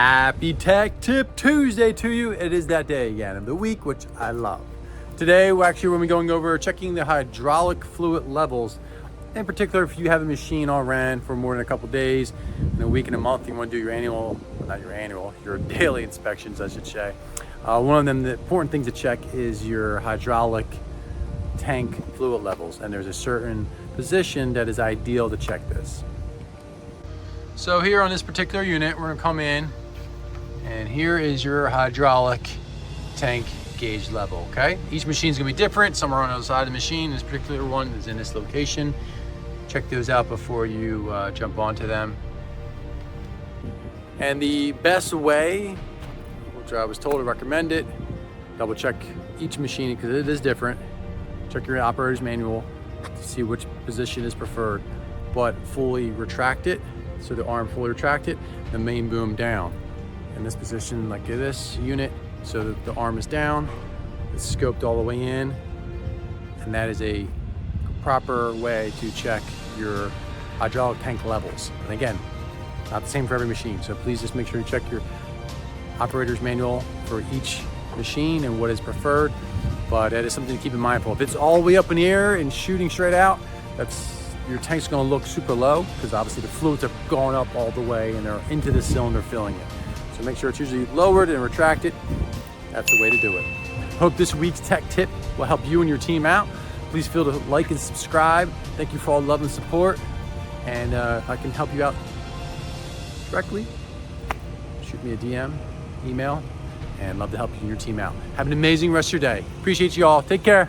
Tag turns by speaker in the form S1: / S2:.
S1: Happy Tech Tip Tuesday to you. It is that day again of the week, which I love. Today, we're actually going to be going over checking the hydraulic fluid levels. In particular, if you have a machine on rent for more than a couple days, in a week and a month, you want to do your annual, well, not your annual, your daily inspections, I should say. One of them, the important things to check is your hydraulic tank fluid levels. And there's a certain position that is ideal to check this. So here on this particular unit, we're gonna come in and here is your hydraulic tank gauge level, okay? Each machine's gonna be different. Some are on the other side of the machine. This particular one is in this location. Check those out before you jump onto them. And the best way, which I was told to recommend it, double check each machine because it is different. Check your operator's manual to see which position is preferred, but fully retract it. So the arm fully retracted, the main boom down. In this position, like this unit, so that the arm is down, it's scoped all the way in, and that is a proper way to check your hydraulic tank levels. And again, not the same for every machine, so please just make sure you check your operator's manual for each machine and what is preferred, but that is something to keep in mind. If it's all the way up in the air and shooting straight out, your tank's gonna look super low because obviously the fluids are going up all the way and they're into the cylinder filling it. So make sure it's usually lowered and retracted. That's the way to do it. Hope this week's tech tip will help you and your team out. Please feel to like and subscribe. Thank you for all the love and support. And if I can help you out directly, shoot me a DM, email, and love to help you and your team out. Have an amazing rest of your day. Appreciate you all. Take care.